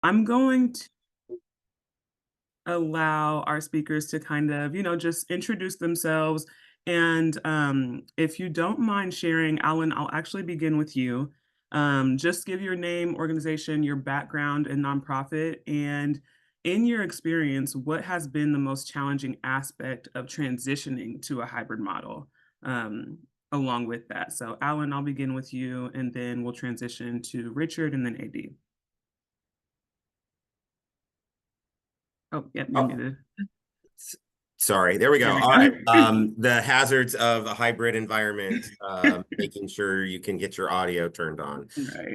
I'm going to allow our speakers to kind of, just introduce themselves. And if you don't mind sharing, Alan, I'll actually begin with you. Just give your name, organization, your background, and nonprofit. And in your experience, what has been the most challenging aspect of transitioning to a hybrid model along with that? So, Alan, I'll begin with you, and then we'll transition to Richard and then AD. Oh, yep, you're Oh, muted. sorry. There we There go. we All right. go. The hazards of a hybrid environment, making sure you can get your audio turned on. Right.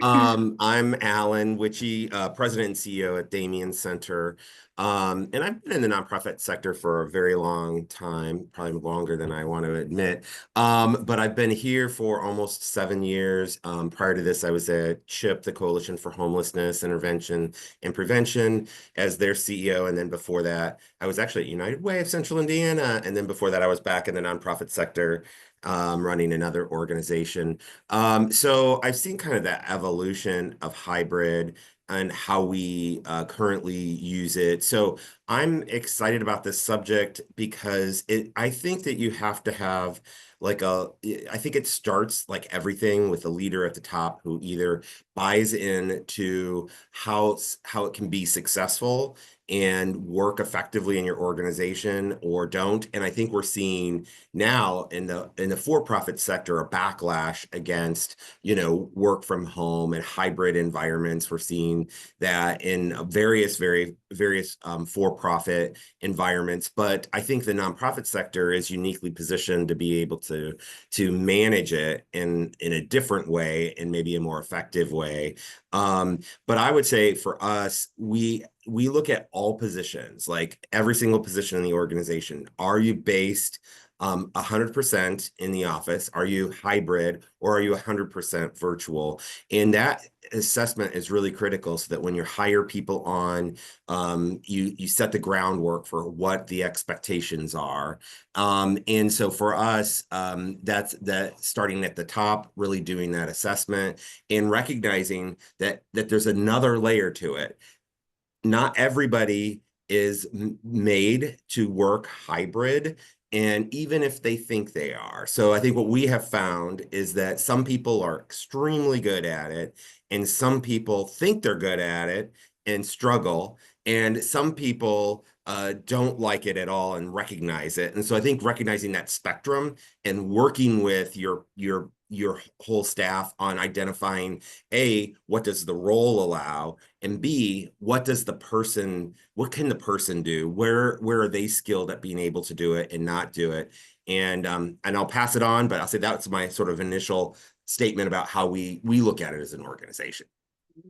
I'm Alan Witchy, President and CEO at Damien Center. And I've been in the nonprofit sector for a very long time, probably longer than I want to admit. But I've been here for almost 7 years. Prior to this, I was at CHIP, the Coalition for Homelessness Intervention and Prevention, as their CEO. And then before that, I was actually at United Way of Central Indiana. And then before that, I was back in the nonprofit sector, running another organization. So I've seen kind of that evolution of hybrid and how we currently use it. So I'm excited about this subject because I think that you have to have I think it starts like everything with a leader at the top who either buys into how it can be successful and work effectively in your organization or don't. And I think we're seeing now in the for-profit sector a backlash against, work from home and hybrid environments. We're seeing that in various for-profit environments. But I think the nonprofit sector is uniquely positioned to be able to manage it in a different way and maybe a more effective way. But I would say for us, we look at all positions, like every single position in the organization. Are you based 100% in the office? Are you hybrid, or are you 100% virtual? And that assessment is really critical so that when you hire people on, you set the groundwork for what the expectations are. And so for us, that's that starting at the top, really doing that assessment and recognizing that there's another layer to it. Not everybody is made to work hybrid, and even if they think they are. So I think what we have found is that some people are extremely good at it, and some people think they're good at it and struggle, and some people don't like it at all and recognize it. And so I think recognizing that spectrum and working with your whole staff on identifying, A, what does the role allow, and B, what can the person do? Where are they skilled at being able to do it and not do it? And I'll pass it on, but I'll say that's my sort of initial statement about how we look at it as an organization.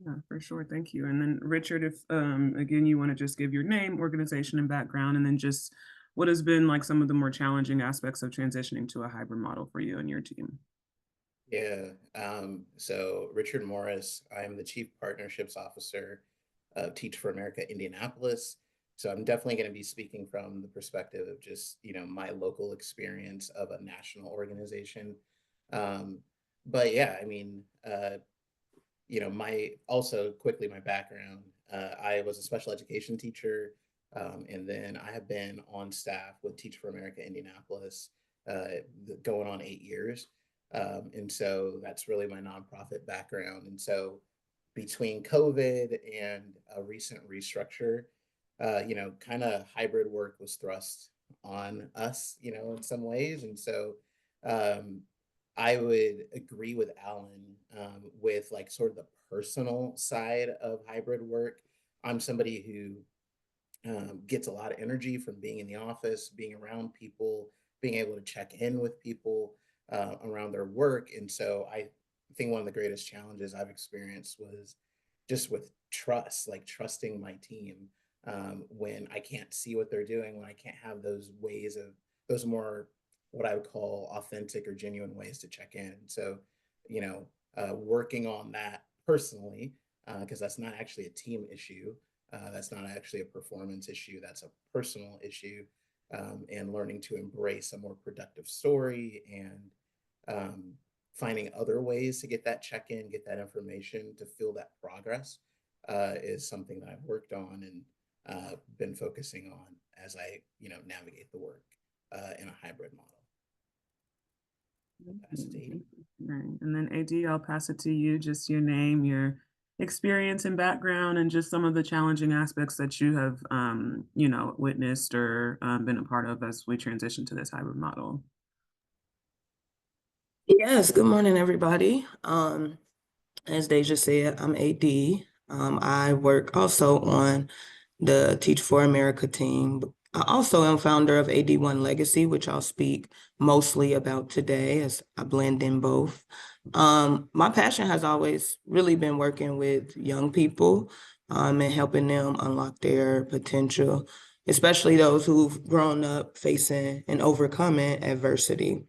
Yeah, for sure. Thank you. And then Richard, if again you want to just give your name, organization, and background, and then just what has been like some of the more challenging aspects of transitioning to a hybrid model for you and your team. Yeah. So Richard Morris, I'm the Chief Partnerships Officer of Teach for America Indianapolis. So I'm definitely going to be speaking from the perspective of just, my local experience of a national organization. Um, but yeah, I mean, my also quickly my background. I was a special education teacher, and then I have been on staff with Teach for America Indianapolis, going on 8 years, and so that's really my nonprofit background. And so between COVID and a recent restructure, kind of hybrid work was thrust on us, in some ways, and so. Um, I would agree with Alan, with like sort of the personal side of hybrid work. I'm somebody who gets a lot of energy from being in the office, being around people, being able to check in with people around their work. And so I think one of the greatest challenges I've experienced was just with trust, like trusting my team, when I can't see what they're doing, when I can't have those more what I would call authentic or genuine ways to check in. So, working on that personally, because that's not actually a team issue. That's not actually a performance issue. That's a personal issue, and learning to embrace a more productive story and finding other ways to get that check in, get that information to feel that progress. is something that I've worked on and been focusing on as I, navigate the work in a hybrid model. Pass it to Edie. Right. And then AD, I'll pass it to you, just your name, your experience and background, and just some of the challenging aspects that you have, witnessed or been a part of as we transition to this hybrid model. Yes, good morning, everybody. As Deja said, I'm AD. I work also on the Teach for America team. I also am founder of AD1 Legacy, which I'll speak mostly about today as I blend in both. My passion has always really been working with young people and helping them unlock their potential, especially those who've grown up facing and overcoming adversity.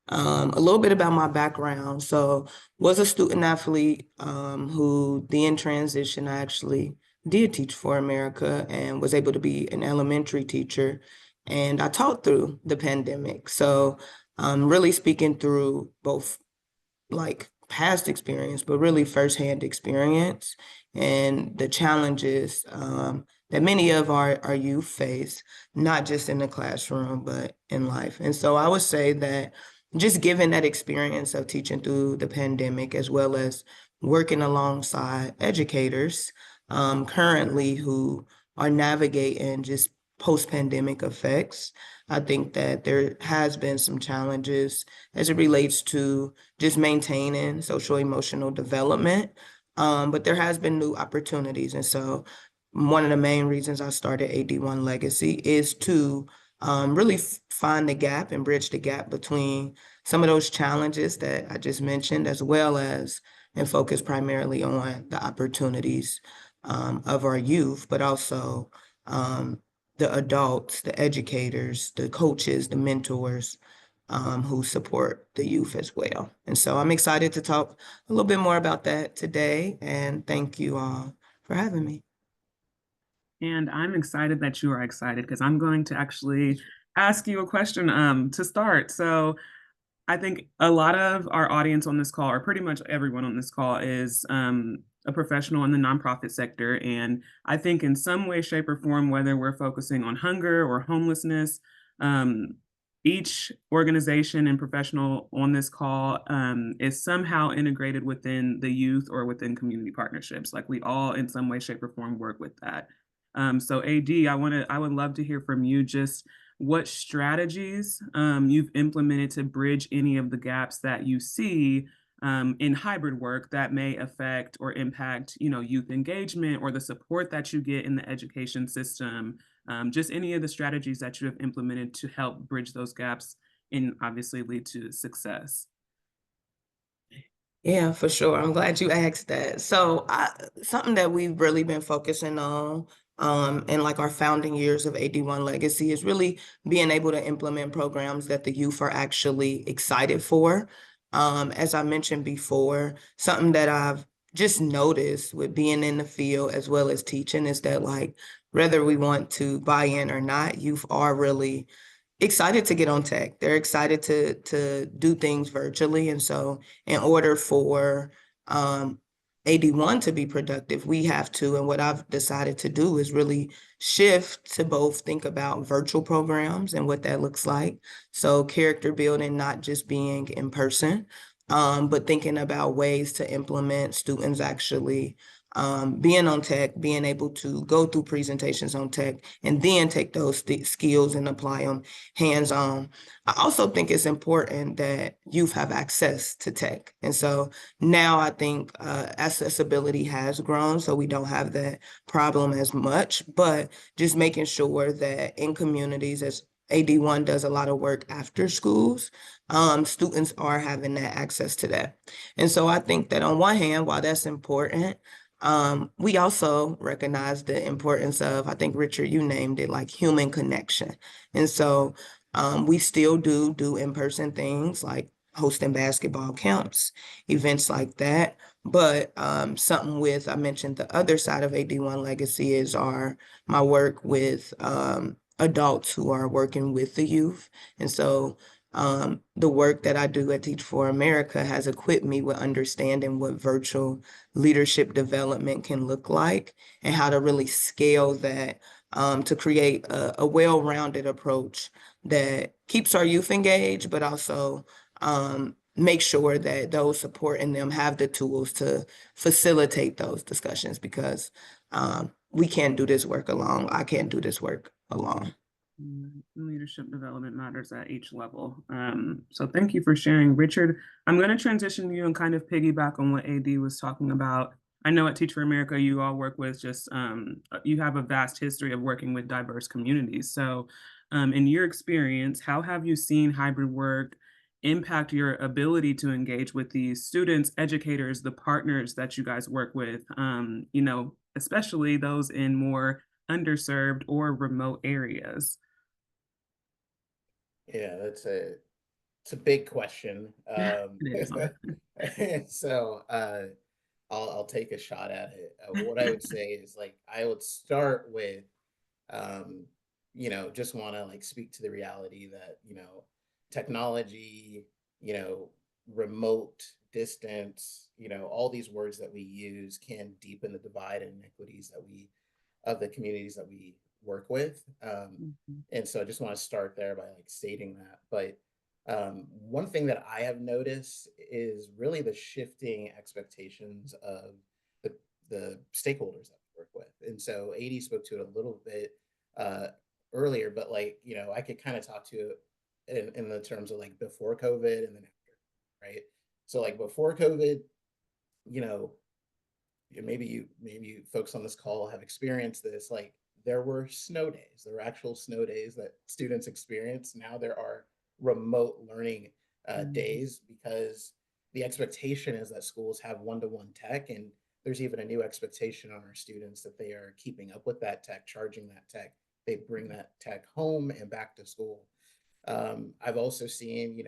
A little bit about my background. So was a student athlete who then transitioned. I actually did Teach for America and was able to be an elementary teacher. And I taught through the pandemic. So really speaking through both like past experience, but really firsthand experience and the challenges that many of our youth face, not just in the classroom, but in life. And so I would say that just given that experience of teaching through the pandemic, as well as working alongside educators currently who are navigating just post-pandemic effects, I think that there has been some challenges as it relates to just maintaining social emotional development. But there has been new opportunities. And so one of the main reasons I started AD1 Legacy is to really find the gap and bridge the gap between some of those challenges that I just mentioned, as well as and focus primarily on the opportunities of our youth, but also the adults, the educators, the coaches, the mentors who support the youth as well. And so I'm excited to talk a little bit more about that today. And thank you all for having me. And I'm excited that you are excited because I'm going to actually ask you a question to start. So I think a lot of our audience on this call, or pretty much everyone on this call, is a professional in the nonprofit sector. And I think in some way, shape, or form, whether we're focusing on hunger or homelessness, um, each organization and professional on this call is somehow integrated within the youth or within community partnerships. Like we all, in some way, shape, or form, work with that. So AD, I would love to hear from you just what strategies you've implemented to bridge any of the gaps that you see in hybrid work that may affect or impact, youth engagement or the support that you get in the education system. Just any of the strategies that you have implemented to help bridge those gaps and obviously lead to success. Yeah, for sure. I'm glad you asked that. So something that we've really been focusing on in like our founding years of AD1 Legacy is really being able to implement programs that the youth are actually excited for. As I mentioned before, something that I've just noticed with being in the field as well as teaching is that like whether we want to buy in or not, youth are really excited to get on tech. They're excited to do things virtually. And so in order for AD1 to be productive, we have to, and what I've decided to do is really shift to both think about virtual programs and what that looks like. So character building, not just being in person, but thinking about ways to implement students actually being on tech, being able to go through presentations on tech, and then take those skills and apply them hands-on. I also think it's important that youth have access to tech. And so now I think accessibility has grown, so we don't have that problem as much, but just making sure that in communities, as AD1 does a lot of work after schools, students are having that access to that. And so I think that on one hand, while that's important, we also recognize the importance of, I think, Richard, you named it, like human connection. And so we still do in-person things like hosting basketball camps, events like that. But something with, I mentioned the other side of AD1 Legacy is my work with adults who are working with the youth. And so The work that I do at Teach for America has equipped me with understanding what virtual leadership development can look like and how to really scale that to create a well-rounded approach that keeps our youth engaged, but also make sure that those supporting them have the tools to facilitate those discussions because we can't do this work alone. I can't do this work alone. Leadership development matters at each level. So thank you for sharing. Richard, I'm going to transition you and kind of piggyback on what AD was talking about. I know at Teach for America, you all work with just, you have a vast history of working with diverse communities. So in your experience, how have you seen hybrid work impact your ability to engage with these students, educators, the partners that you guys work with, especially those in more underserved or remote areas? Yeah, it's a big question. It is. So I'll take a shot at it. What I would say is like I would start with um, just want to like speak to the reality that, technology, you know, remote, distance, all these words that we use can deepen the divide and inequities that we of the communities that we work with. Mhm. And so I just want to start there by like stating that. But one thing that I have noticed is really the shifting expectations of the, the stakeholders that we work with. And so AD spoke to it a little bit uh, earlier, but like, I could kind of talk to it in the terms of like before COVID and then after, right? So like before COVID, you know, maybe you folks on this call have experienced this, like there were snow days, there were actual snow days that students experienced. Now there are remote learning Mhm. days because the expectation is that schools have one-to-one tech, and there's even a new expectation on our students that they are keeping up with that tech, charging that tech, they bring that tech home and back to school. I've also seen,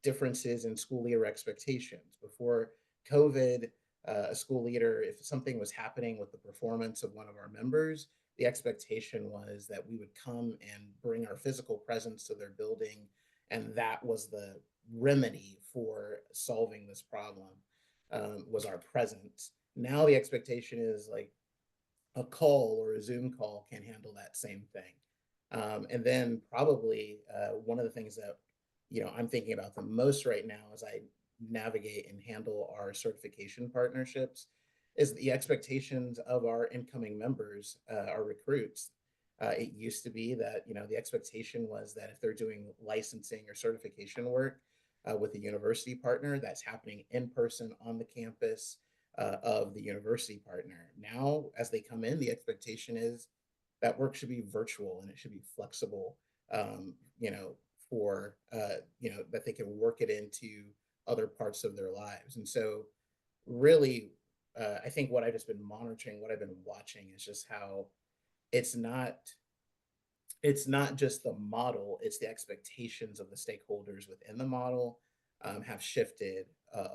differences in school leader expectations. Before COVID, a school leader, if something was happening with the performance of one of our members, the expectation was that we would come and bring our physical presence to their building, and that was the remedy for solving this problem, was our presence. Now the expectation is like a call or a Zoom call can handle that same thing. And then probably one of the things that I'm thinking about the most right now as I navigate and handle our certification partnerships is the expectations of our incoming members, our recruits. It used to be that the expectation was that if they're doing licensing or certification work with a university partner, that's happening in person on the campus of the university partner. Now, as they come in, the expectation is that work should be virtual and it should be flexible, for, that they can work it into other parts of their lives. And so, really, I think what I've just been monitoring, what I've been watching is just how it's not it's not just the model, it's the expectations of the stakeholders within the model have shifted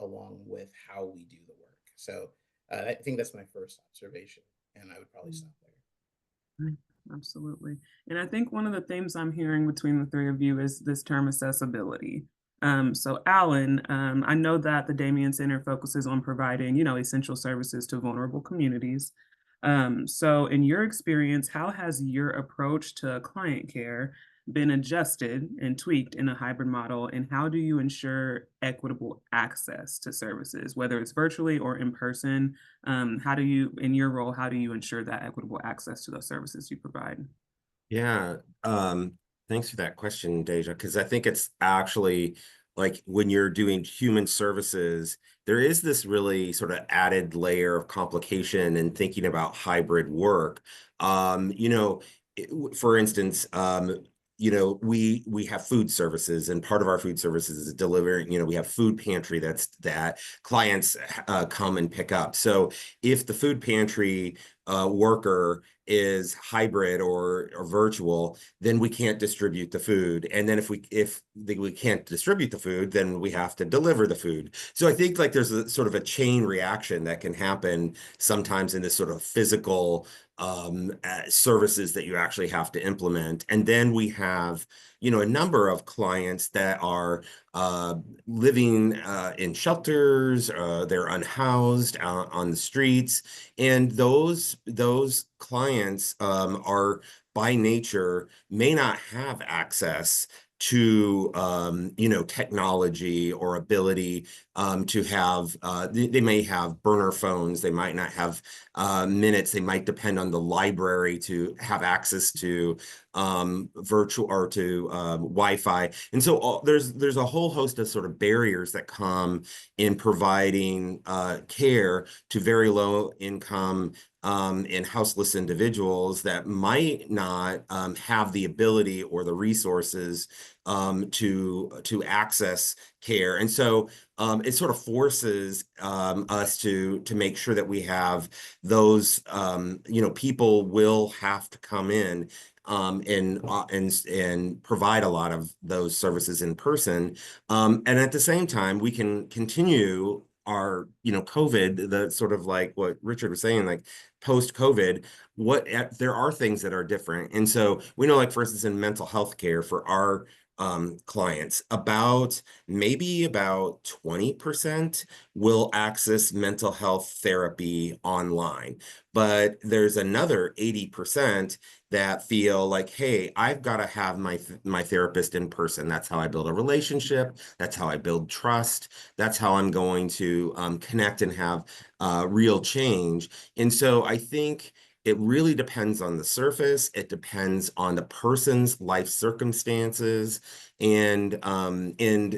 along with how we do the work. So I think that's my first observation, and I would probably stop there. Mm, absolutely. And I think one of the themes I'm hearing between the three of you is this term accessibility. So Alan, I know that the Damien Center focuses on providing, essential services to vulnerable communities. So in your experience, how has your approach to client care been adjusted and tweaked in a hybrid model? And how do you ensure equitable access to services, whether it's virtually or in person? How do you, in your role, how do you ensure that equitable access to those services you provide? Yeah, thanks for that question, Deja, because I think it's actually like when you're doing human services, there is this really sort of added layer of complication in thinking about hybrid work. For instance, we have food services, and part of our food services is delivering, we have food pantry that clients come and pick up. So if the food pantry worker is hybrid or virtual, then we can't distribute the food. And then if we can't distribute the food, then we have to deliver the food. So I think like there's a sort of a chain reaction that can happen sometimes in this sort of physical services that you actually have to implement. And then we have, a number of clients that are living in shelters, they're unhoused on the streets, and those clients are by nature may not have access to technology or ability to have they may have burner phones, they might not have minutes, they might depend on the library to have access to virtual or to Wi-Fi. And so there's a whole host of sort of barriers that come in providing care to very low income and houseless individuals that might not have the ability or the resources to access care. And so it sort of forces us to make sure that we have those, people will have to come in and provide a lot of those services in person. And at the same time, we can continue our, COVID, the sort of like what Richard was saying, like post-COVID, there are things that are different. And so we know, like, for instance, in mental health care for our clients, maybe about 20% will access mental health therapy online. But there's another 80% that feel like, hey, I've got to have my therapist in person. That's how I build a relationship. That's how I build trust. That's how I'm going to connect and have real change. And so I think it really depends on the surface. It depends on the person's life circumstances. And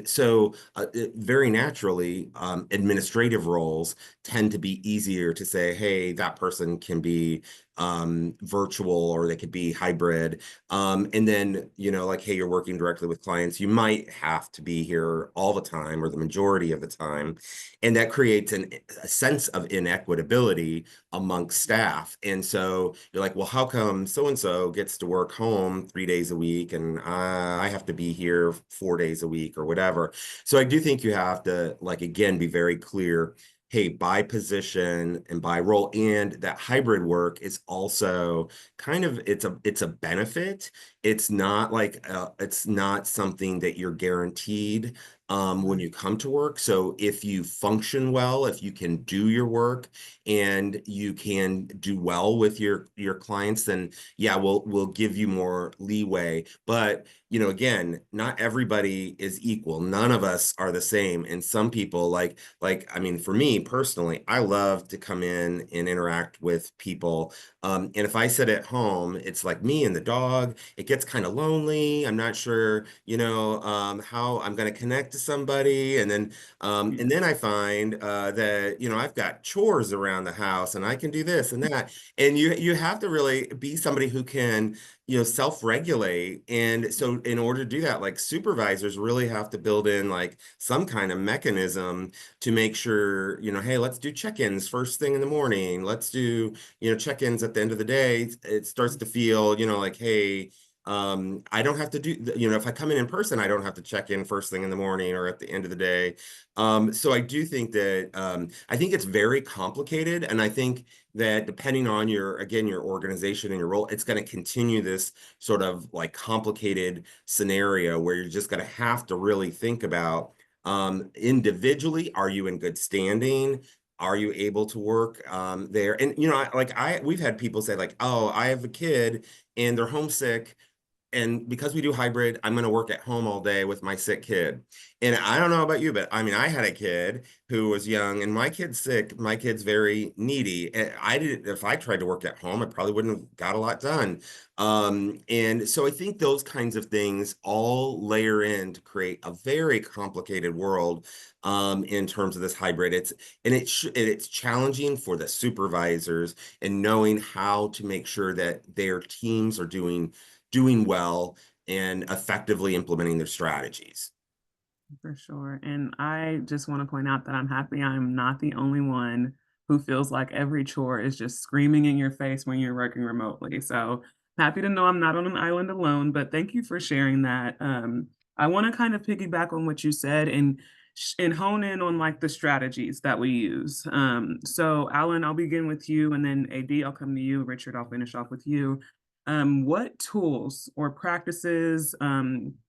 so very naturally, administrative roles tend to be easier to say, hey, that person can be virtual or they could be hybrid. And then, like, hey, you're working directly with clients, you might have to be here all the time or the majority of the time. And that creates a sense of inequitability amongst staff. And so you're like, well, how come so-and-so gets to work home 3 days a week and I have to be here 4 days a week or whatever? So I do think you have to, like, again, be very clear, hey, by position and by role, and that hybrid work is also kind of, it's a benefit. It's not like it's not something that you're guaranteed when you come to work. So if you function well, if you can do your work and you can do well with your clients, then yeah, we'll give you more leeway. But again, not everybody is equal. None of us are the same. And some people I mean, for me personally, I love to come in and interact with people. And if I sit at home, it's like me and the dog. It gets kind of lonely. I'm not sure, how I'm going to connect to somebody. And then I find that, I've got chores around the house and I can do this and that. And you have to really be somebody who can, self-regulate. And so in order to do that, like, supervisors really have to build in like some kind of mechanism to make sure, hey, let's do check-ins first thing in the morning. Let's do, check-ins at the end of the day. It starts to feel, like, hey, I don't have to do, if I come in person, I don't have to check in first thing in the morning or at the end of the day. So I do think that, I think it's very complicated. And I think that depending on your organization and your role, it's going to continue this sort of like complicated scenario where you're just going to have to really think about, individually, are you in good standing? Are you able to work there? And, we've had people say like, oh, I have a kid and they're homesick, and because we do hybrid, I'm going to work at home all day with my sick kid. And I don't know about you, but I mean, I had a kid who was young and my kid's sick. My kid's very needy. And if I tried to work at home, I probably wouldn't have got a lot done. And so I think those kinds of things all layer in to create a very complicated world in terms of this hybrid. It's challenging for the supervisors and knowing how to make sure that their teams are doing well and effectively implementing their strategies. For sure. And I just want to point out that I'm happy I'm not the only one who feels like every chore is just screaming in your face when you're working remotely. So happy to know I'm not on an island alone, but thank you for sharing that. I want to kind of piggyback on what you said. And and hone in on like the strategies that we use. So Alan, I'll begin with you, and then AD, I'll come to you. Richard, I'll finish off with you. What tools or practices,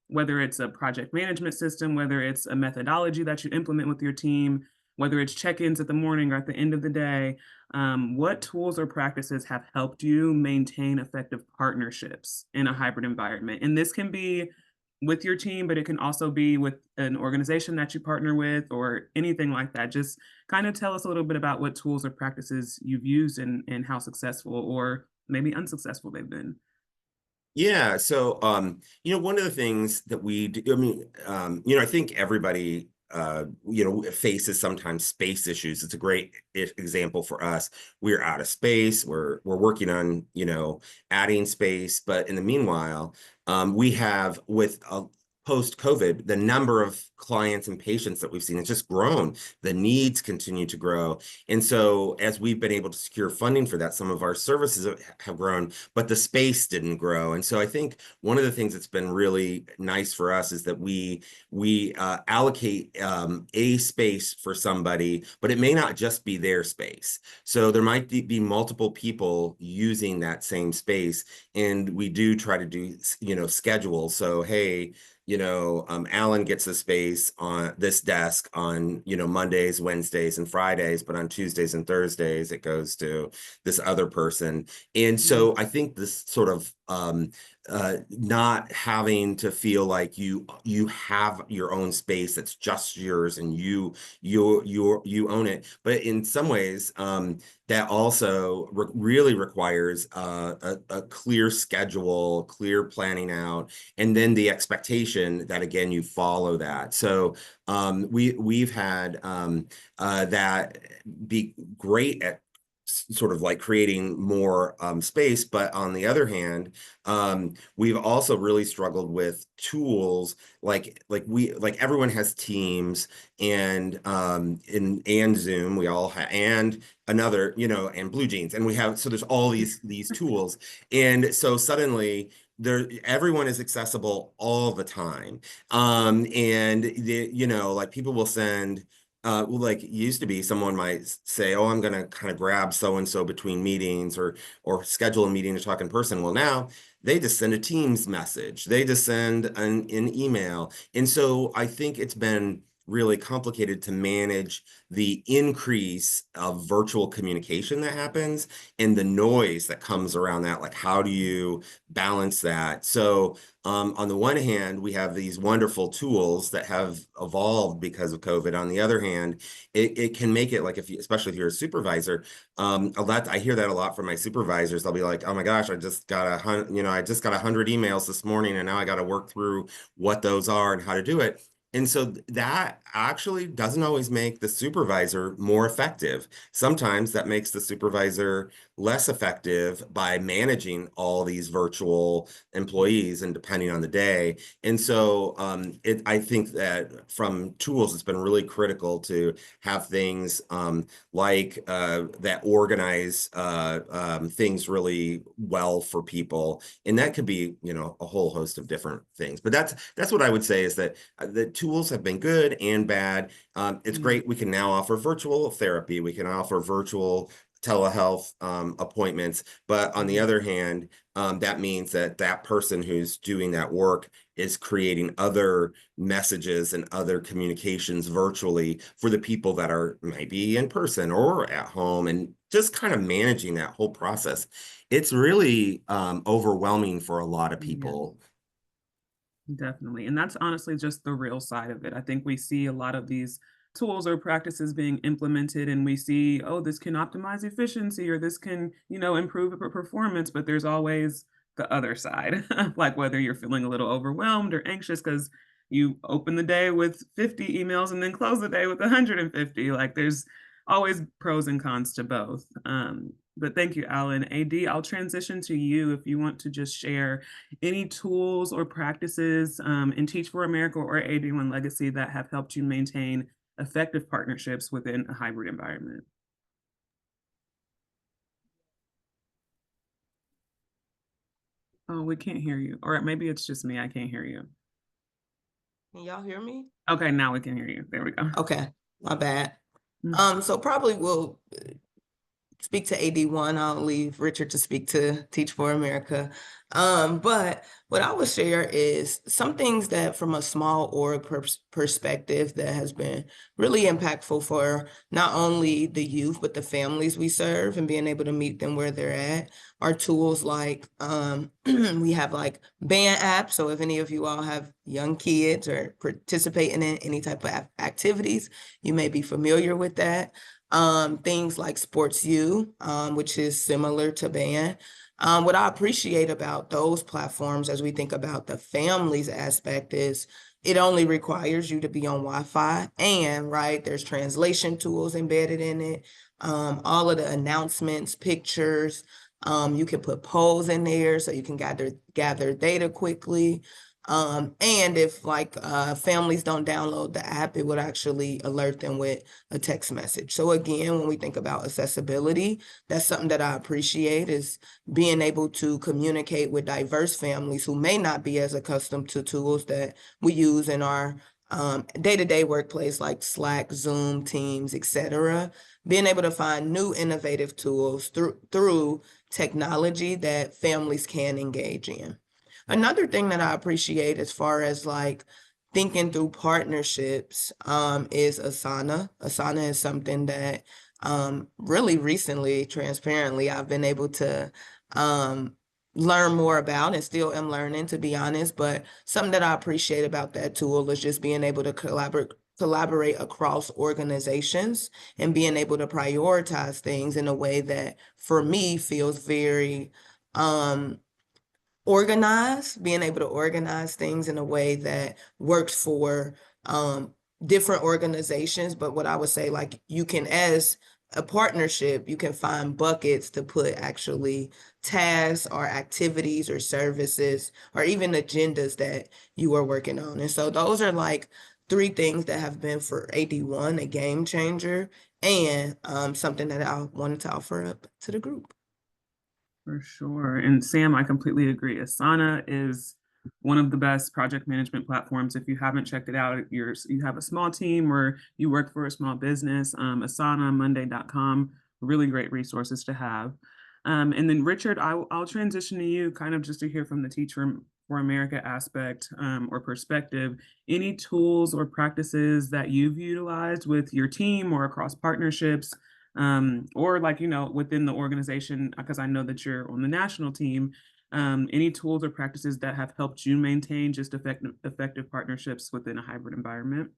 whether it's a project management system, whether it's a methodology that you implement with your team, whether it's check-ins at the morning or at the end of the day, what tools or practices have helped you maintain effective partnerships in a hybrid environment? And this can be with your team, but it can also be with an organization that you partner with or anything like that. Just kind of tell us a little bit about what tools or practices you've used and how successful or maybe unsuccessful they've been. Yeah, so one of the things that we do, I mean, I think everybody faces sometimes space issues. It's a great example for us. We're out of space. We're working on, adding space, but in the meanwhile, we have with post-COVID, the number of clients and patients that we've seen has just grown. The needs continue to grow. And so as we've been able to secure funding for that, some of our services have grown, but the space didn't grow. And so I think one of the things that's been really nice for us is that we allocate a space for somebody, but it may not just be their space. So there might be multiple people using that same space. And we do try to do, schedule. So, hey, Alan gets a space on this desk on, Mondays, Wednesdays, and Fridays, but on Tuesdays and Thursdays, it goes to this other person. And so I think this sort of not having to feel like you have your own space that's just yours and you own it, but in some ways that also really requires a clear schedule, clear planning out, and then the expectation that again you follow that. So we've had that be great at sort of like creating more space, but on the other hand, we've also really struggled with tools like everyone has Teams and Zoom, we all have, and another, and Blue Jeans, and we have, so there's all these tools, and so suddenly everyone is accessible all the time, and like people will send. Like it used to be, someone might say, "Oh, I'm going to kind of grab so and so between meetings, or schedule a meeting to talk in person." Well, now they just send a Teams message. They just send an email, and so I think it's been really complicated to manage the increase of virtual communication that happens and the noise that comes around that. Like, how do you balance that? So on the one hand, we have these wonderful tools that have evolved because of COVID. On the other hand, it can make it like, especially if you're a supervisor, I hear that a lot from my supervisors. They'll be like, "Oh my gosh, I just got 100 emails this morning, and now I got to work through what those are and how to do it." And so that actually doesn't always make the supervisor more effective. Sometimes that makes the supervisor less effective by managing all these virtual employees and depending on the day. And so I think that from tools, it's been really critical to have things that organize things really well for people. And that could be, a whole host of different things. But that's what I would say is that the tools have been good and bad. It's great. We can now offer virtual therapy. We can offer virtual telehealth appointments. But on the other hand, that means that person who's doing that work is creating other messages and other communications virtually for the people that are maybe in person or at home, and just kind of managing that whole process. It's really overwhelming for a lot of people. Definitely. And that's honestly just the real side of it. I think we see a lot of these tools or practices being implemented and we see, oh, this can optimize efficiency or this can, improve performance, but there's always the other side, like whether you're feeling a little overwhelmed or anxious because you open the day with 50 emails and then close the day with 150. Like there's always pros and cons to both. But thank you, Alan. AD, I'll transition to you if you want to just share any tools or practices in Teach for America or AD1 Legacy that have helped you maintain effective partnerships within a hybrid environment? Oh, we can't hear you. Or maybe it's just me. I can't hear you. Can y'all hear me? Okay, now we can hear you. There we go. Okay, my bad. Mm. So probably we'll speak to AD1. I'll leave Richard to speak to Teach for America. But what I would share is some things that from a small org perspective that has been really impactful for not only the youth, but the families we serve and being able to meet them where they're at are tools like we have like band apps. So if any of you all have young kids or participating in any type of activities, you may be familiar with that. Things like Sports U, which is similar to band. What I appreciate about those platforms as we think about the families aspect is it only requires you to be on Wi-Fi and right, there's translation tools embedded in it. All of the announcements, pictures, you can put polls in there so you can gather data quickly. And if like families don't download the app, it would actually alert them with a text message. So again, when we think about accessibility, that's something that I appreciate is being able to communicate with diverse families who may not be as accustomed to tools that we use in our day-to-day workplace like Slack, Zoom, Teams, etc. Being able to find new innovative tools through technology that families can engage in. Another thing that I appreciate as far as like thinking through partnerships is Asana. Asana is something that really recently, transparently, I've been able to learn more about and still am learning, to be honest. But something that I appreciate about that tool is just being able to collaborate across organizations and being able to prioritize things in a way that for me feels very organize, being able to organize things in a way that works for different organizations. But what I would say, like you can, as a partnership, you can find buckets to put actually tasks or activities or services or even agendas that you are working on. And so those are like three things that have been for AD1 a game changer and something that I wanted to offer up to the group. For sure. And Sam, I completely agree. Asana is one of the best project management platforms. If you haven't checked it out, you have a small team or you work for a small business, Asana, Monday.com, really great resources to have. And then Richard, I'll transition to you kind of just to hear from the Teach for America aspect or perspective. Any tools or practices that you've utilized with your team or across partnerships or like, within the organization, because I know that you're on the national team, any tools or practices that have helped you maintain just effective partnerships within a hybrid environment?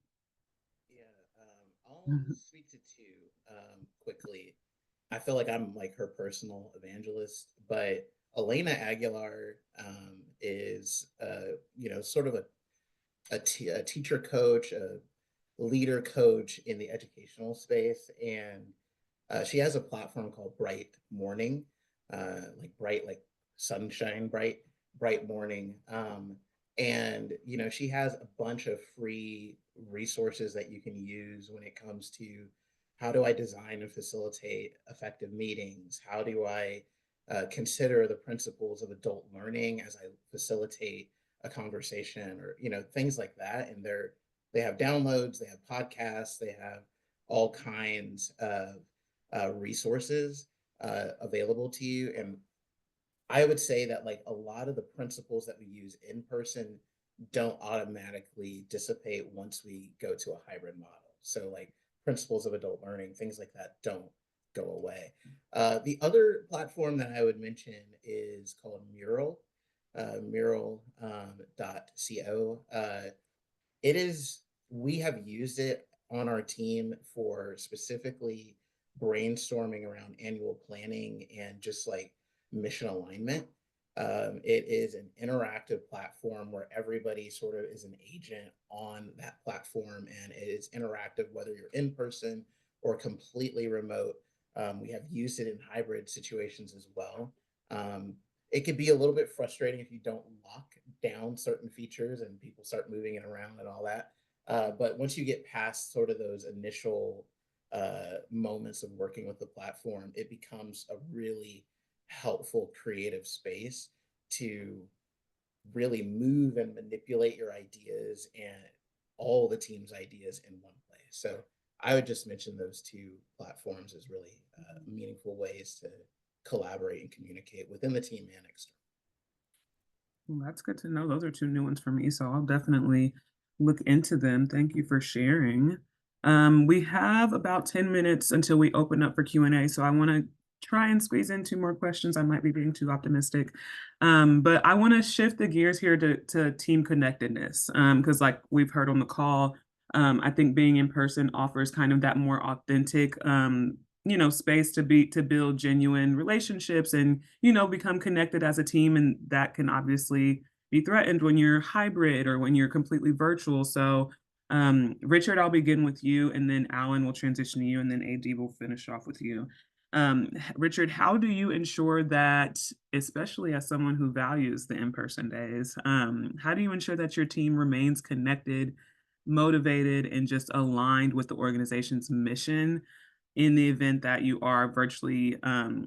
Yeah, I'll speak to two quickly. I feel like I'm like her personal evangelist, but Elena Aguilar is, sort of a teacher coach, a leader coach in the educational space, and she has a platform called Bright Morning, like bright, like sunshine, bright morning. And she has a bunch of free resources that you can use when it comes to how do I design and facilitate effective meetings? How do I consider the principles of adult learning as I facilitate a conversation, or things like that? And they have downloads, they have podcasts, they have all kinds of resources available to you. And I would say that like a lot of the principles that we use in person don't automatically dissipate once we go to a hybrid model. So like principles of adult learning, things like that don't go away. The other platform that I would mention is called Mural, mural.co. It is, we have used it on our team for specifically brainstorming around annual planning and just like mission alignment. It is an interactive platform where everybody sort of is an agent on that platform, and it is interactive whether you're in person or completely remote. We have used it in hybrid situations as well. It could be a little bit frustrating if you don't lock down certain features and people start moving it around and all that. But once you get past sort of those initial moments of working with the platform, it becomes a really helpful creative space to really move and manipulate your ideas and all the team's ideas in one place. So I would just mention those two platforms as really meaningful ways to collaborate and communicate within the team and external. Well, that's good to know. Those are two new ones for me, so I'll definitely look into them. Thank you for sharing. We have about 10 minutes until we open up for Q&A, so I want to try and squeeze in two more questions. I might be being too optimistic. But I want to shift the gears here to team connectedness, because like we've heard on the call, I think being in person offers kind of that more authentic space to build genuine relationships and become connected as a team, and that can obviously be threatened when you're hybrid or when you're completely virtual. So Richard, I'll begin with you, and then Alan will transition to you, and then AD will finish off with you. Richard, how do you ensure that, especially as someone who values the in-person days, how do you ensure that your team remains connected, motivated, and just aligned with the organization's mission in the event that you are virtually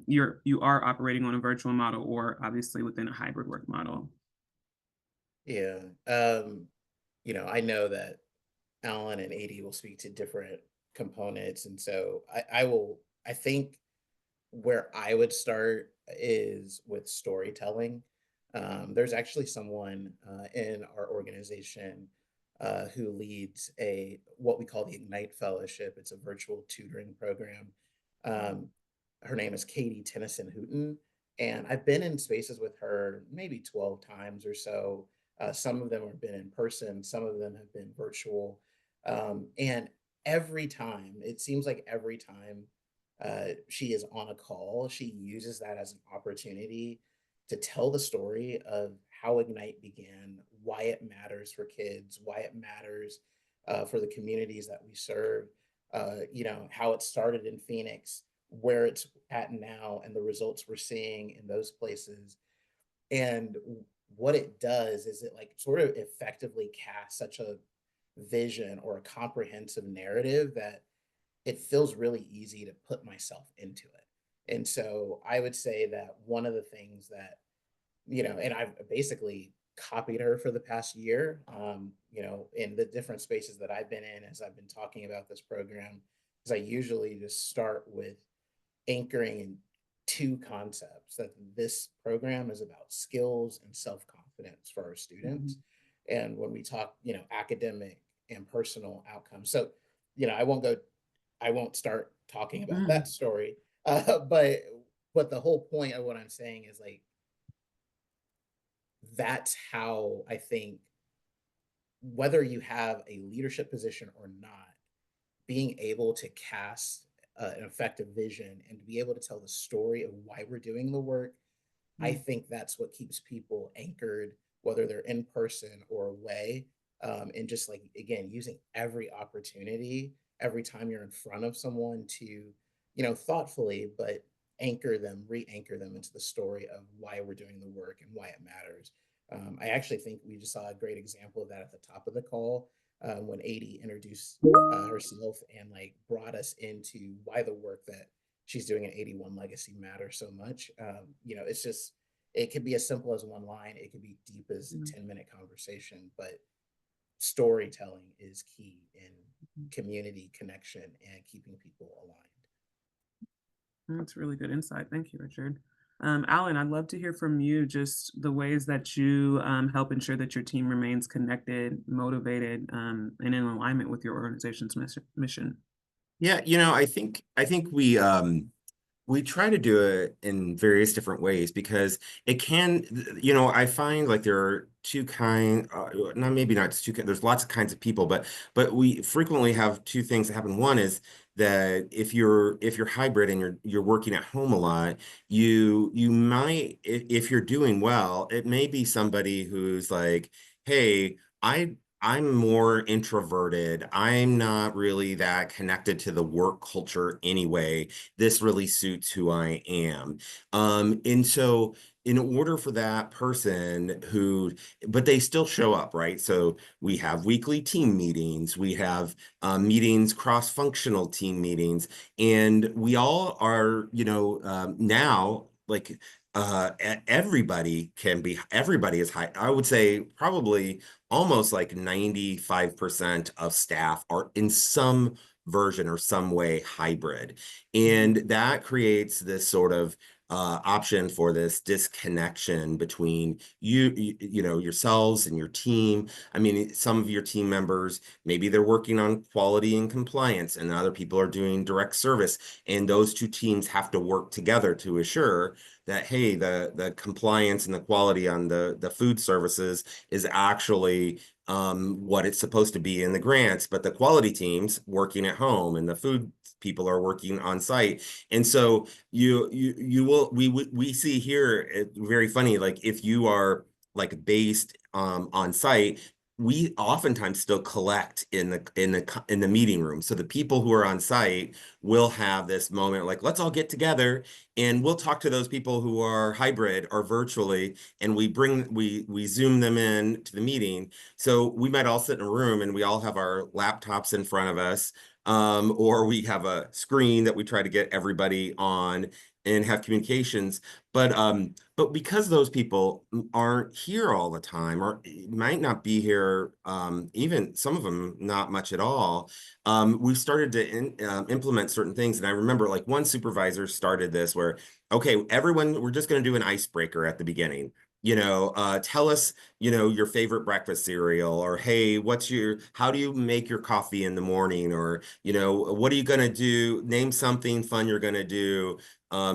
you are operating on a virtual model or obviously within a hybrid work model? Yeah. I know that Alan and AD will speak to different components. And so I think where I would start is with storytelling. There's actually someone in our organization who leads what we call the Ignite Fellowship. It's a virtual tutoring program. Um, Her name is Katie Tennyson Hooten, and I've been in spaces with her maybe 12 times or so. Some of them have been in person, some of them have been virtual. And every time, it seems like every time she is on a call, she uses that as an opportunity to tell the story of how Ignite began, why it matters for kids, why it matters for the communities that we serve, how it started in Phoenix, where it's at now, and the results we're seeing in those places. And what it does is it like sort of effectively casts such a vision or a comprehensive narrative that it feels really easy to put myself into it. And so I would say that one of the things that, and I've basically copied her for the past year, in the different spaces that I've been in as I've been talking about this program, is I usually just start with anchoring in two concepts: that this program is about skills and self-confidence for our students. Mhm. And when we talk, academic and personal outcomes. So, I won't start talking about Mhm. that story. But the whole point of what I'm saying is like, that's how I think, whether you have a leadership position or not, being able to cast an effective vision and to be able to tell the story of why we're doing the work, I Mm. think that's what keeps people anchored, whether they're in person or away. And just like, again, using every opportunity, every time you're in front of someone to, thoughtfully, but anchor them, re anchor them into the story of why we're doing the work and why it matters. I actually think we just saw a great example of that at the top of the call when AD introduced herself and like brought us into why the work that she's doing at 81 Legacy matters so much. It's just, it could be as simple as one line, it could be deep as Mm. 10-minute conversation, but storytelling is key in Mhm. community connection and keeping people aligned. That's really good insight. Thank you, Richard. Alan, I'd love to hear from you just the ways that you help ensure that your team remains connected, motivated, and in alignment with your organization's mission. Yeah, I think we try to do it in various different ways because it can, I find like there are not maybe not two, there's lots of kinds of people, but we frequently have two things that happen. One is that if you're hybrid and you're working at home a lot, you might, if you're doing well, it may be somebody who's like, hey, I'm more introverted. I'm not really that connected to the work culture anyway. This really suits who I am. And so in order for that person but they still show up, right? So we have weekly team meetings, we have meetings, cross-functional team meetings, and we all are, now like everybody is high. I would say probably almost like 95% of staff are in some version or some way hybrid. And that creates this sort of option for this disconnection between you know, yourselves and your team. I mean, some of your team members, maybe they're working on quality and compliance, and other people are doing direct service. And those two teams have to work together to assure that, hey, the compliance and the quality on the food services is actually what it's supposed to be in the grants, but the quality teams working at home and the food people are working on site. And so you will we see here, it's very funny, like if you are like based on site, we oftentimes still collect in the meeting room. So the people who are on site will have this moment like, let's all get together and we'll talk to those people who are hybrid or virtually, and we zoom them in to the meeting. So we might all sit in a room and we all have our laptops in front of us, or we have a screen that we try to get everybody on and have communications. But because those people aren't here all the time, or might not be here, even some of them not much at all, we've started to implement certain things. And I remember like one supervisor started this where, okay, everyone, we're just going to do an icebreaker at the beginning. You know, tell us, you know, your favorite breakfast cereal, or hey, how do you make your coffee in the morning? Or, you know, what are you going to do? Name something fun you're going to do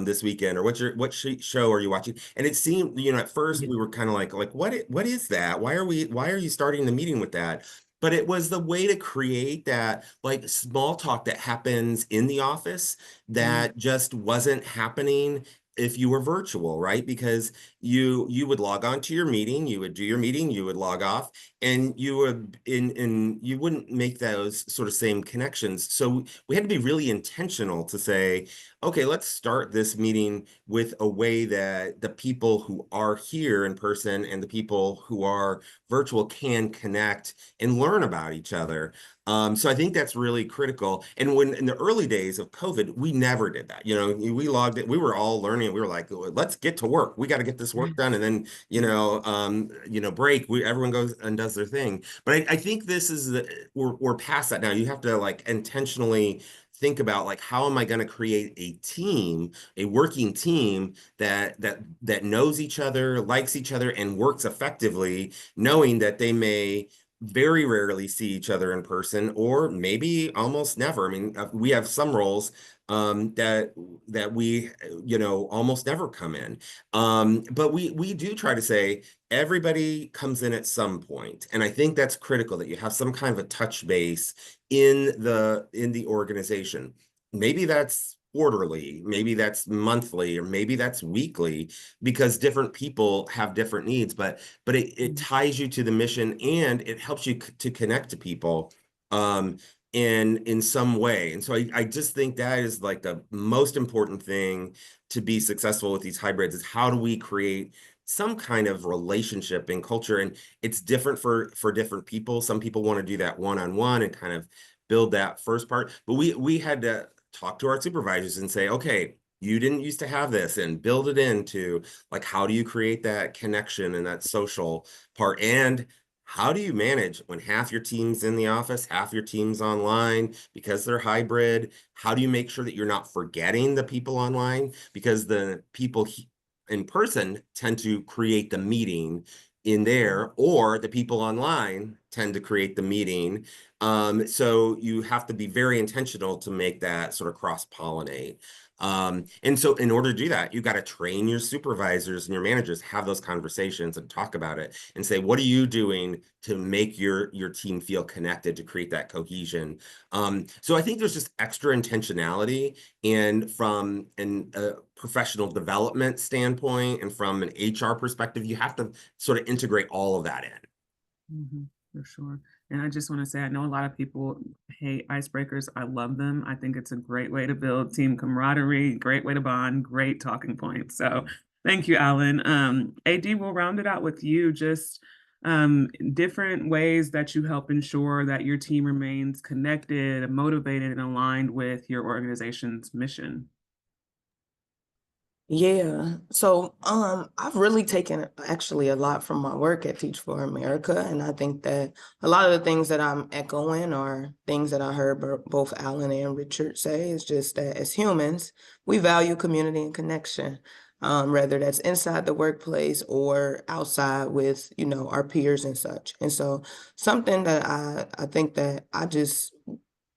this weekend, or what show are you watching? And it seemed, you know, at first we were kind of like what is that? Why are you starting the meeting with that? But it was the way to create that like small talk that happens in the office that just wasn't happening if you were virtual, right? Because you would log on to your meeting, you would do your meeting, you would log off, and you wouldn't make those sort of same connections. So we had to be really intentional to say, okay, let's start this meeting with a way that the people who are here in person and the people who are virtual can connect and learn about each other. So I think that's really critical. And when in the early days of COVID, we never did that. You know, we logged it, we were all learning. We were like, let's get to work. We got to get this work done. And then, break, everyone goes and does their thing. But I think this is we're past that now. You have to like intentionally think about like, how am I going to create a working team that knows each other, likes each other, and works effectively, knowing that they may very rarely see each other in person, or maybe almost never. I mean, we have some roles that we, you know, almost never come in. But we do try to say everybody comes in at some point. And I think that's critical, that you have some kind of a touch base in the organization. Maybe that's quarterly, maybe that's monthly, or maybe that's weekly, because different people have different needs, but it ties you to the mission, and it helps you to connect to people in some way. And so I just think that is like the most important thing to be successful with these hybrids, is how do we create some kind of relationship and culture. And it's different for different people. Some people want to do that one-on-one and kind of build that first part, but we had to talk to our supervisors and say, okay, you didn't used to have this, and build it into like, how do you create that connection and that social part? And how do you manage when half your team's in the office, half your team's online because they're hybrid? How do you make sure that you're not forgetting the people online? Because the people in person tend to create the meeting in there, or the people online tend to create the meeting. So you have to be very intentional to make that sort of cross-pollinate. And so in order to do that, you got to train your supervisors and your managers, have those conversations and talk about it and say, what are you doing to make your team feel connected, to create that cohesion? So I think there's just extra intentionality, and from a professional development standpoint and from an HR perspective, you have to sort of integrate all of that in. For sure. And I just want to say, I know a lot of people hate icebreakers. I love them. I think it's a great way to build team camaraderie, great way to bond, great talking points. So thank you, Alan. AD, we'll round it out with you. Just different ways that you help ensure that your team remains connected, motivated, and aligned with your organization's mission. Yeah. So I've really taken actually a lot from my work at Teach for America. And I think that a lot of the things that I'm echoing are things that I heard both Alan and Richard say. Is just that as humans, we value community and connection. Whether that's inside the workplace or outside with, our peers and such. And so something that I think that I just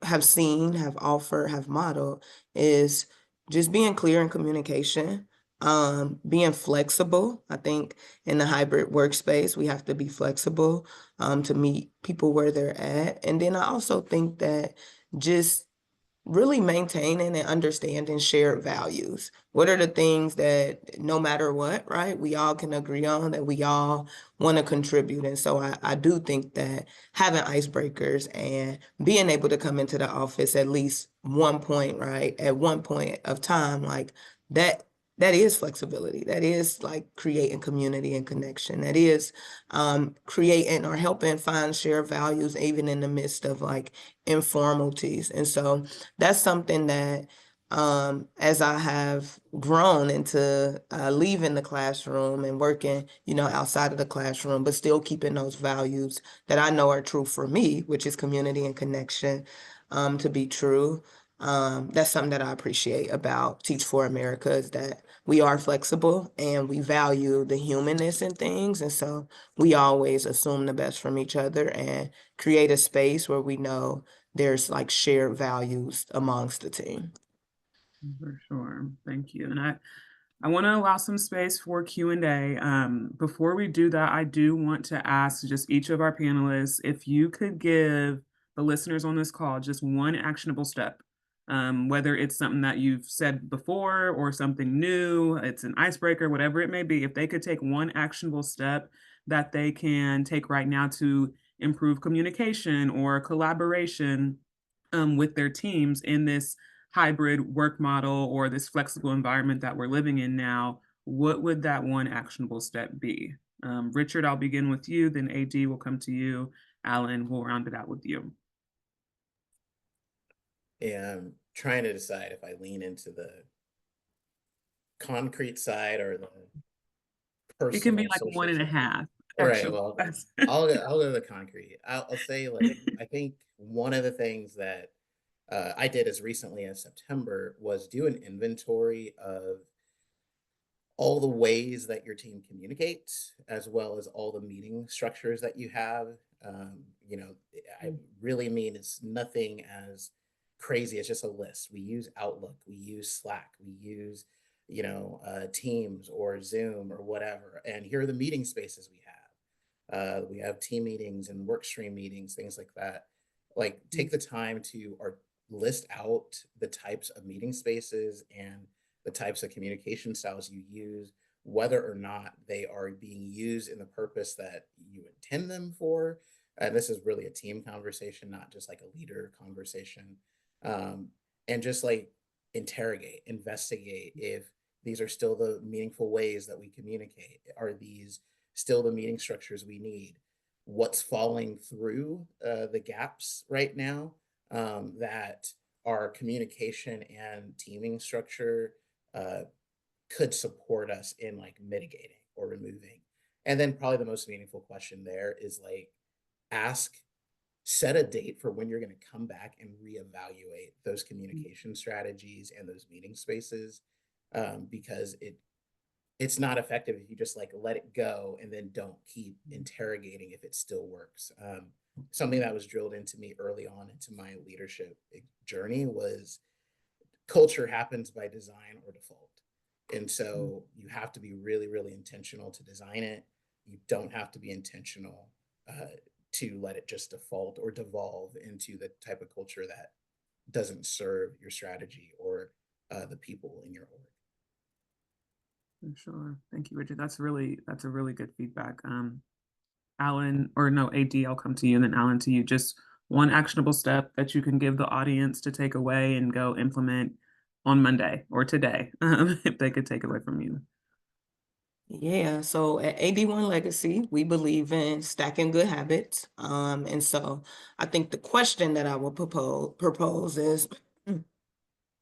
have seen, have offered, have modeled is just being clear in communication, being flexible. I think in the hybrid workspace, we have to be flexible to meet people where they're at. And then I also think that just really maintaining and understanding shared values. What are the things that no matter what, right, we all can agree on, that we all want to contribute? And so I do think that having icebreakers and being able to come into the office at least one point, right, at one point of time, like that. That is flexibility. That is like creating community and connection. That is creating or helping find shared values, even in the midst of like informalities. And so that's something that as I have grown into leaving the classroom and working, outside of the classroom, but still keeping those values that I know are true for me, which is community and connection, to be true. That's something that I appreciate about Teach for America, is that we are flexible and we value the humanness in things. And so we always assume the best from each other and create a space where we know there's like shared values amongst the team. For sure. Thank you. And I want to allow some space for Q&A. Before we do that, I do want to ask just each of our panelists if you could give the listeners on this call just one actionable step, whether it's something that you've said before or something new, it's an icebreaker, whatever it may be. If they could take one actionable step that they can take right now to improve communication or collaboration with their teams in this hybrid work model or this flexible environment that we're living in now, what would that one actionable step be? Richard, I'll begin with you, then AD will come to you. Alan, we'll round it out with you. Yeah, I'm trying to decide if I lean into the concrete side or the It can be personal like social one and a side. half, All right, actually. well, I'll go to the concrete. I'll say, like, I think one of the things that I did as recently as September was do an inventory of all the ways that your team communicates, as well as all the meeting structures that you have. I really mean it's nothing as crazy as just a list. We use Outlook, we use Slack, we use, Teams or Zoom or whatever. And here are the meeting spaces we have. We have team meetings and work stream meetings, things like that. Like, take the time to list out the types of meeting spaces and the types of communication styles you use, whether or not they are being used in the purpose that you intend them for. And this is really a team conversation, not just like a leader conversation. And just like interrogate, investigate if these are still the meaningful ways that we communicate. Are these still the meeting structures we need? What's falling through the gaps right now that our communication and teaming structure uh, could support us in like mitigating or removing. And then probably the most meaningful question there is like, ask, set a date for when you're going to come back and reevaluate those communication strategies and those meeting spaces, because it's not effective if you just like let it go and then don't keep interrogating if it still works. Something that was drilled into me early on into my leadership journey was culture happens by design or default. And so you have to be really, really intentional to design it. You don't have to be intentional to let it just default or devolve into the type of culture that doesn't serve your strategy or the people in your org. For sure. Thank you, Richard. That's a really good feedback. Alan, or no, AD, I'll come to you, and then Alan to you. Just one actionable step that you can give the audience to take away and go implement on Monday or today, if they could take away from you. Yeah, so at AD1 Legacy, we believe in stacking good habits. And so I think the question that I will propose is,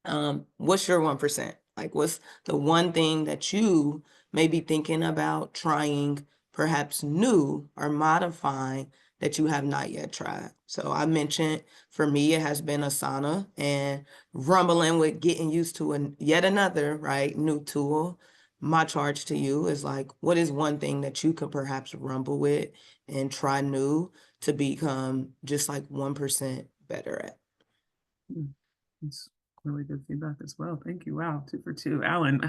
what's your 1%? Like, what's the one thing that you may be thinking about trying, perhaps new or modifying, that you have not yet tried? So I mentioned for me, it has been Asana and rumbling with getting used to yet another, right, new tool. My charge to you is like, what is one thing that you could perhaps rumble with and try new to become just like 1% better at? That's really good feedback as well. Thank you. Wow, 2 for 2. Alan,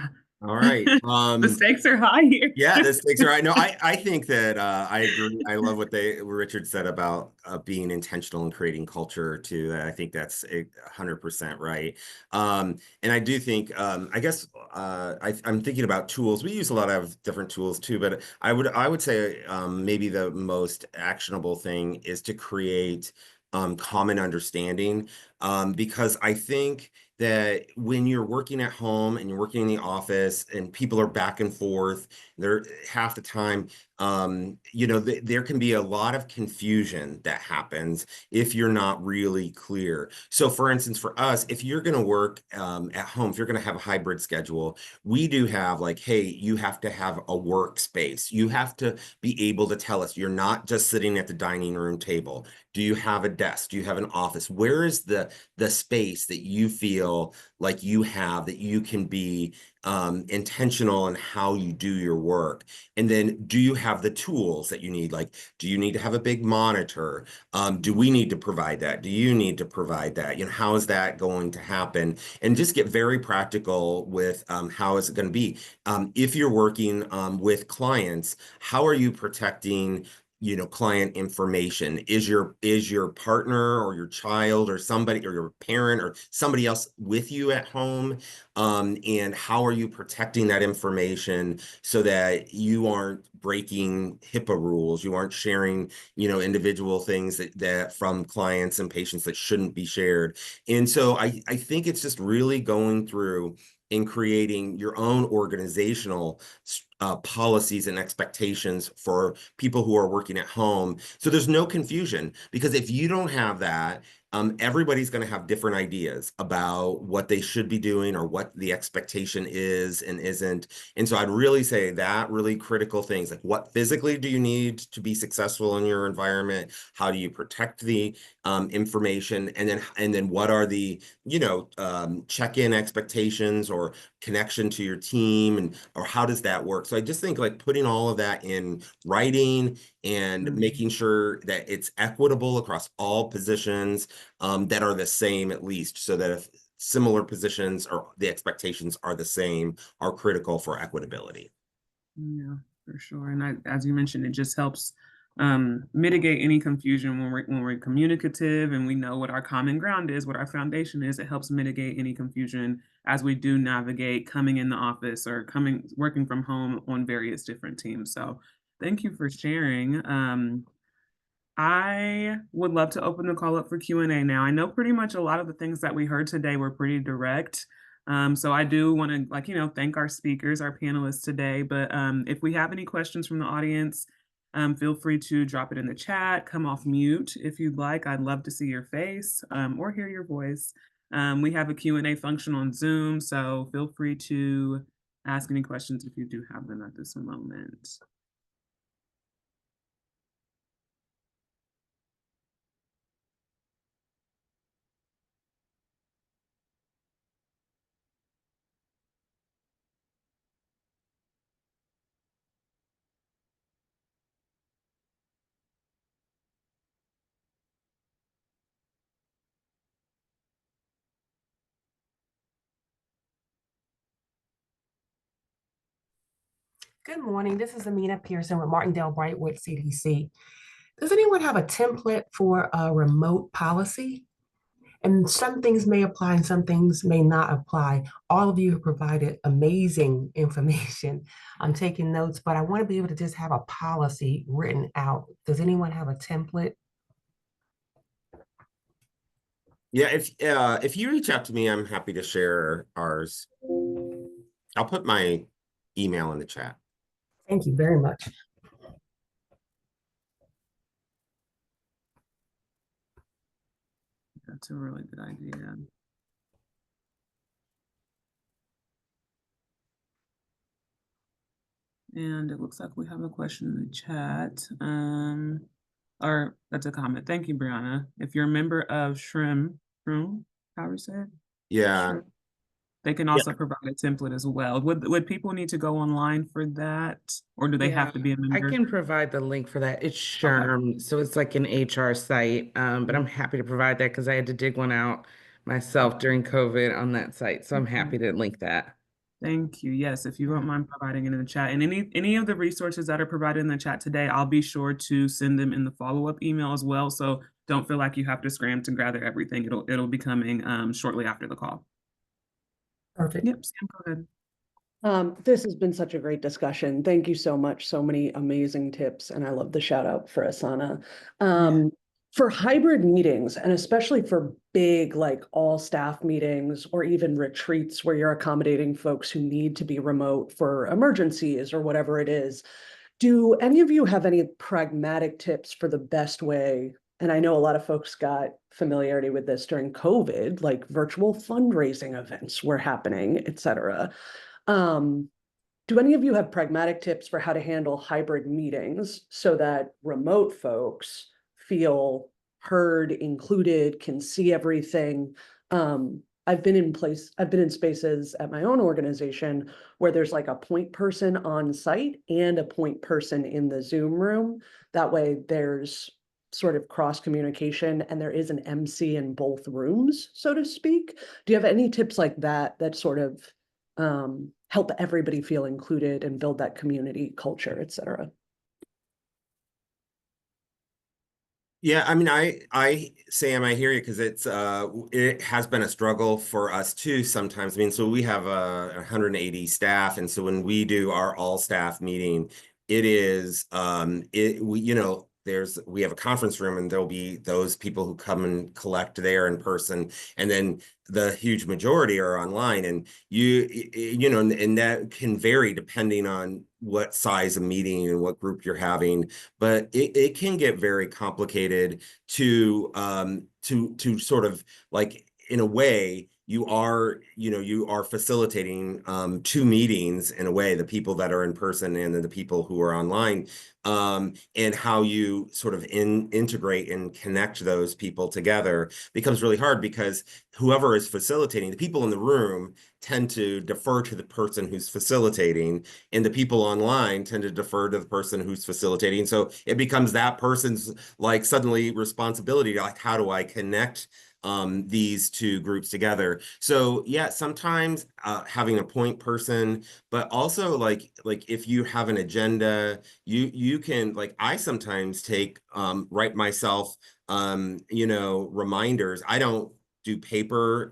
All right. the stakes are high here. Yeah, the stakes are right. No, I think that I agree. I love what Richard said about being intentional and creating culture too. I think that's 100% right. And I do think I guess I'm thinking about tools. We use a lot of different tools too, but I would say maybe the most actionable thing is to create common understanding, because I think that when you're working at home and you're working in the office and people are back and forth, they're half the time, there can be a lot of confusion that happens if you're not really clear. So for instance, for us, if you're going to work at home, if you're going to have a hybrid schedule, we do have like, hey, you have to have a workspace. You have to be able to tell us you're not just sitting at the dining room table. Do you have a desk? Do you have an office? Where is the space that you feel like you have that you can be intentional in how you do your work? And then do you have the tools that you need? Like, do you need to have a big monitor? Do we need to provide that? Do you need to provide that? How is that going to happen? And just get very practical with how is it going to be? If you're working with clients, how are you protecting client information? Is your partner or your child or somebody or your parent or somebody else with you at home? And how are you protecting that information so that you aren't breaking HIPAA rules? You aren't sharing, individual things that from clients and patients that shouldn't be shared. And so I think it's just really going through in creating your own organizational policies and expectations for people who are working at home. So there's no confusion, because if you don't have that, everybody's going to have different ideas about what they should be doing or what the expectation is and isn't. And so I'd really say that really critical things, like what physically do you need to be successful in your environment? How do you protect the information? And then what are the, check-in expectations or connection to your team, or how does that work? So I just think like putting all of that in writing and making sure that it's equitable across all positions that are the same, at least, so that if similar positions or the expectations are the same, are critical for equitability. Yeah, for sure. And as you mentioned, it just helps mitigate any confusion when we're communicative and we know what our common ground is, what our foundation is. It helps mitigate any confusion as we do navigate coming in the office or working from home on various different teams. So thank you for sharing. I would love to open the call up for Q&A now. I know pretty much a lot of the things that we heard today were pretty direct. So I do want to thank our speakers, our panelists today. But if we have any questions from the audience, feel free to drop it in the chat, come off mute if you'd like. I'd love to see your face or hear your voice. We have a Q&A function on Zoom, so feel free to ask any questions if you do have them at this moment. Good morning. This is Amina Pearson with Martindale Brightwood CDC. Does anyone have a template for a remote policy? And some things may apply and some things may not apply. All of you have provided amazing information. I'm taking notes, but I want to be able to just have a policy written out. Does anyone have a template? Yeah, if you reach out to me, I'm happy to share ours. I'll put my email in the chat. Thank you very much. That's a really good idea. And it looks like we have a question in the chat. Or that's a comment. Thank you, Brianna. If you're a member of Shroom, how we say it? Yeah. Shroom. They can also provide a template as well. Would people need to go online for that, or do they have to be a I member? can provide the link for that. It's Okay. SHRM, so it's like an HR site. But I'm happy to provide that because I had to dig one out myself during COVID on that site. So I'm happy to link that. Thank you. Yes, if you Yeah. don't mind providing it in the chat. And any of the resources that are provided in the chat today, I'll be sure to send them in the follow-up email as well. So don't feel like you have to scram to gather everything. It'll be coming shortly after the call. Perfect. Yep, Sam, go ahead. This has been such a great discussion. Thank you so much. So many amazing tips, and I love the shout out for Asana. For hybrid meetings, and especially for big, like all staff meetings or even retreats where you're accommodating folks who need to be remote for emergencies or whatever it is, do any of you have any pragmatic tips for the best way? And I know a lot of folks got familiarity with this during COVID, like virtual fundraising events were happening, et cetera. Do any of you have pragmatic tips for how to handle hybrid meetings so that remote folks feel heard, included, can see everything? I've been in spaces at my own organization where there's like a point person on site and a point person in the Zoom room. That way there's sort of cross communication and there is an MC in both rooms, so to speak. Do you have any tips like that that sort of help everybody feel included and build that community culture, et cetera? Yeah, I mean, Sam, I hear you because it has been a struggle for us too sometimes. I mean, so we have 180 staff, and so when we do our all staff meeting, it is we have a conference room and there'll be those people who come and collect there in person, and then the huge majority are online, and and that can vary depending on what size of meeting and what group you're having, but it can get very complicated to sort of like, in a way, you are facilitating two meetings in a way, the people that are in person and then the people who are online, and how you sort of integrate and connect those people together becomes really hard, because whoever is facilitating, the people in the room tend to defer to the person who's facilitating, and the people online tend to defer to the person who's facilitating. So it becomes that person's like suddenly responsibility to, like, how do I connect these two groups together? So yeah, sometimes having a point person, but also like if you have an agenda, you can, like, I sometimes write myself reminders. I don't do paper,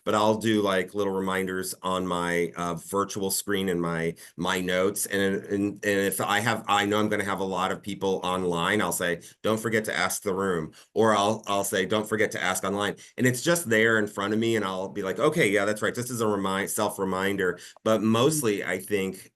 but I'll do like little reminders on my virtual screen in my notes. And if I know I'm going to have a lot of people online, I'll say, don't forget to ask the room, or I'll say, don't forget to ask online. And it's just there in front of me, and I'll be like, okay, yeah, that's right. This is a self reminder. But mostly, I think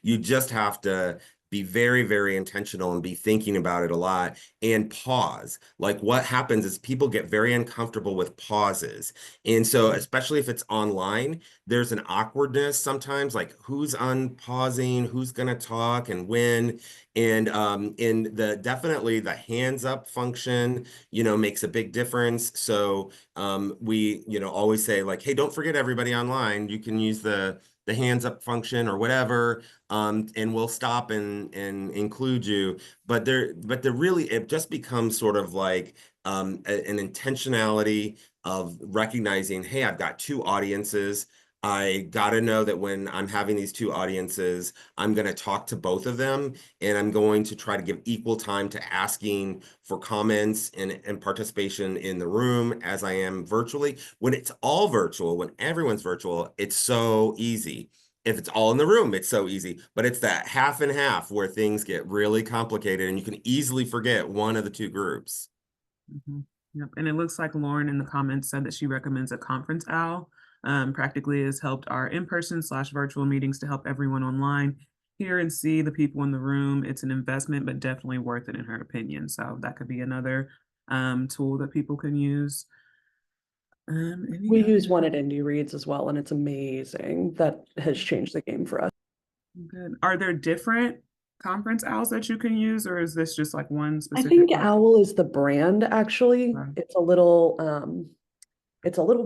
you just have to be very, very intentional and be thinking about it a lot, and pause. Like, what happens is people get very uncomfortable with pauses. And so, especially if it's online, there's an awkwardness sometimes, like who's unpausing, who's going to talk and when. And definitely the hands up function, makes a big difference. So we, always say, like, hey, don't forget, everybody online, you can use the hands up function or whatever, and we'll stop and include you. But really, it just becomes sort of like an intentionality of recognizing, hey, I've got two audiences. I got to know that when I'm having these two audiences, I'm going to talk to both of them, and I'm going to try to give equal time to asking for comments and participation in the room as I am virtually. When it's all virtual, when everyone's virtual, it's so easy. If it's all in the room, it's so easy, but it's that half and half where things get really complicated and you can easily forget one of the two groups. Mm-hmm. Yep. And it looks like Lauren in the comments said that she recommends a conference owl. Practically has helped our in-person/virtual meetings to help everyone online hear and see the people in the room. It's an investment, but definitely worth it in her opinion. So that could be another tool that people can use. We use one at Indie Reads as well, and it's amazing. That has changed the game for us. Good. Are there different conference owls that you can use, or is this just like one I specific think one? Owl is the brand, actually. Right. It's a little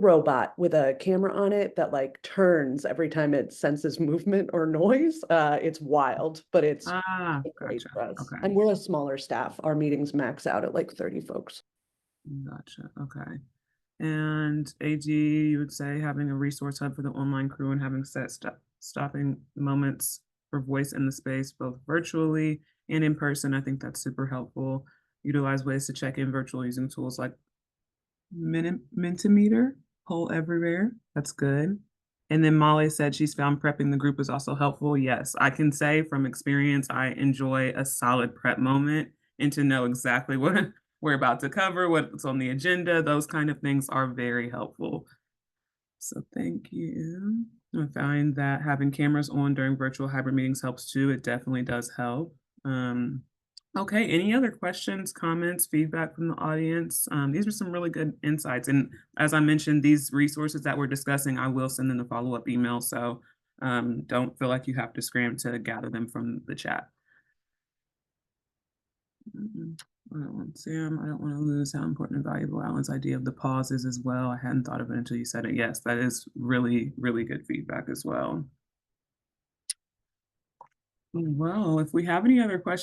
robot with a camera on it that like turns every time it senses movement or noise. It's wild, but it's Ah, great gotcha. for us. Okay. And we're a smaller staff. Our meetings max out at like 30 folks. Gotcha. Okay. And AD, you would say having a resource hub for the online crew and having set stopping moments for voice in the space, both virtually and in person. I think that's super helpful. Utilize ways to check in virtual using tools like Mentimeter, poll everywhere. That's good. And then Molly said she's found prepping the group is also helpful. Yes, I can say from experience, I enjoy a solid prep moment and to know exactly what we're about to cover, what's on the agenda. Those kind of things are very helpful. So thank you. I find that having cameras on during virtual hybrid meetings helps too. It definitely does help. Okay, any other questions, comments, feedback from the audience? These are some really good insights. And as I mentioned, these resources that we're discussing, I will send in the follow-up email. So don't feel like you have to scram to gather them from the chat. I don't want Sam, I don't want to lose how important and valuable Alan's idea of the pause is as well. I hadn't thought of it until you said it. Yes, that is really, really good feedback as well. Well, if we have any other questions,